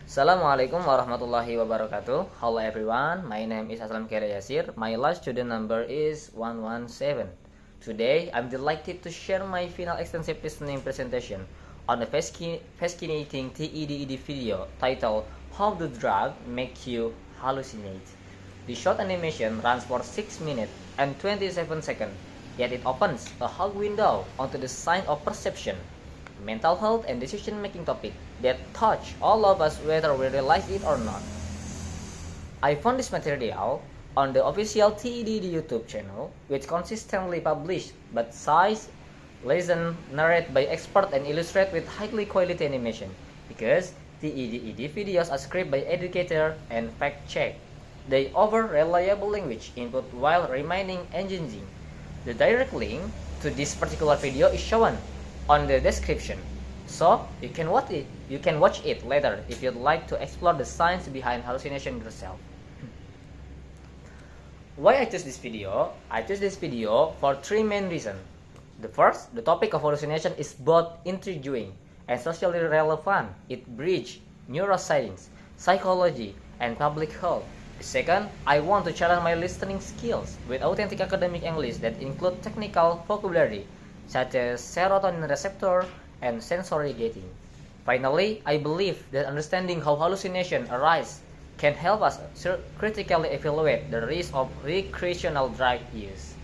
Assalamualaikum warahmatullahi wabarakatuh. Hello everyone, my name is Aslam Khairi Yasir. My last student number is 117. Today, I'm delighted to share my final extensive listening presentation on a fascinating TED video titled How the Drug Make You Hallucinate. The short animation runs for 6 minutes and 27 seconds, yet it opens a whole window onto the science of perception, mental health and decision-making topic that touch all of us whether we realize it or not. I found this material on the official TED YouTube channel, which consistently published but size, lesson, narrated by expert and illustrated with highly quality animation, because TED videos are scripted by educator and fact-checked. They offer reliable language input while remaining engaging. The direct link to this particular video is shown on the description, so you can watch it later if you'd like to explore the science behind hallucination yourself. Why I chose this video? I chose this video for three main reasons. The first, the topic of hallucination is both intriguing and socially relevant. It bridges neuroscience, psychology, and public health. The second, I want to challenge my listening skills with authentic academic English that include technical vocabulary such as serotonin receptor and sensory gating. Finally, I believe that understanding how hallucination arise can help us critically evaluate the risk of recreational drug use,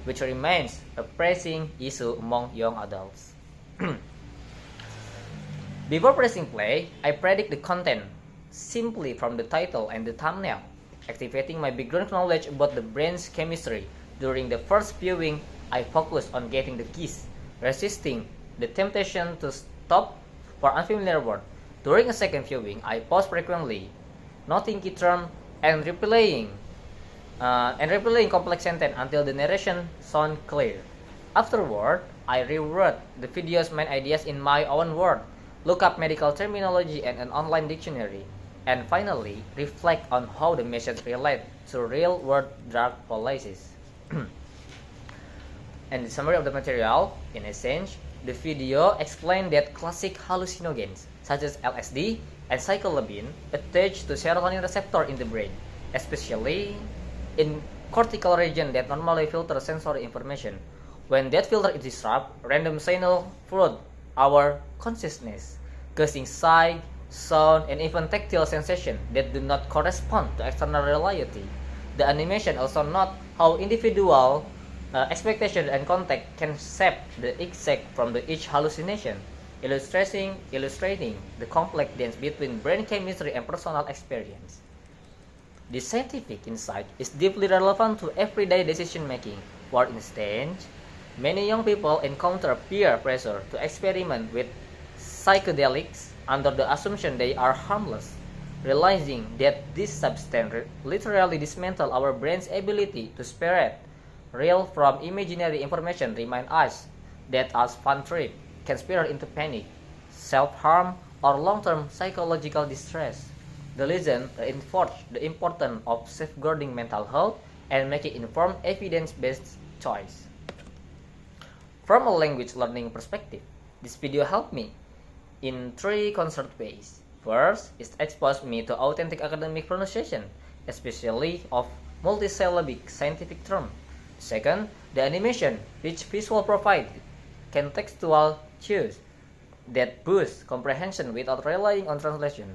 which remains a pressing issue among young adults. Before pressing play, I predict the content simply from the title and the thumbnail, activating my background knowledge about the brain's chemistry. During the first viewing, I focused on getting the gist, resisting the temptation to stop for unfamiliar word. During a second viewing, I paused frequently, noting key terms and replaying complex sentence until the narration sounded clear. Afterward, I rewrote the video's main ideas in my own words, look up medical terminology and an online dictionary, and finally reflect on how the message relates to real-world drug policies. And the summary of the material, in essence, the video explained that classic hallucinogens such as LSD and psilocybin attach to serotonin receptor in the brain, especially in cortical region that normally filter sensory information. When that filter is disrupted, random signals flood our consciousness, causing sight, sound, and even tactile sensation that do not correspond to external reality. The animation also notes how individual expectation and context can shape the exact from each hallucination, illustrating the complex dance between brain chemistry and personal experience. This scientific insight is deeply relevant to everyday decision making. For instance, many young people encounter peer pressure to experiment with psychedelics under the assumption they are harmless, realizing that this substance literally dismantle our brain's ability to separate real from imaginary information. Remind us that as fun trip can spiral into panic, self-harm, or long-term psychological distress. The lesson reinforces the importance of safeguarding mental health and making informed evidence-based choice. From a language learning perspective, this video helped me in three concrete ways. First, it exposed me to authentic academic pronunciation, especially of multisyllabic scientific terms. Second, the animation, rich visual provide contextual cues that boost comprehension without relying on translation.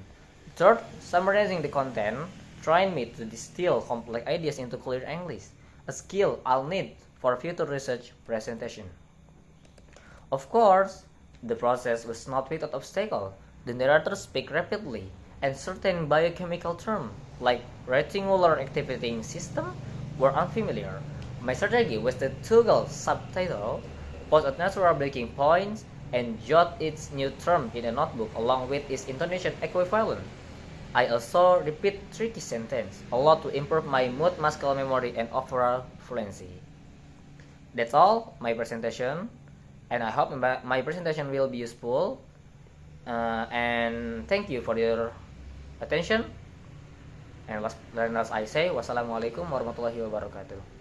Third, summarizing the content trained me to distill complex ideas into clear English, a skill I'll need for future research presentation. Of course, the process was not without obstacle. The narrator speaks rapidly, and certain biochemical terms like reticular activating system were unfamiliar. My strategy was to toggle subtitle, pause at natural breaking points, and jot its new term in a notebook along with its intonation equivalent. I also repeat tricky sentences a lot to improve my mood, muscle memory, and overall fluency. That's all my presentation, and I hope my presentation will be useful. And thank you for your attention. And as I say, wassalamualaikum warahmatullahi wabarakatuh.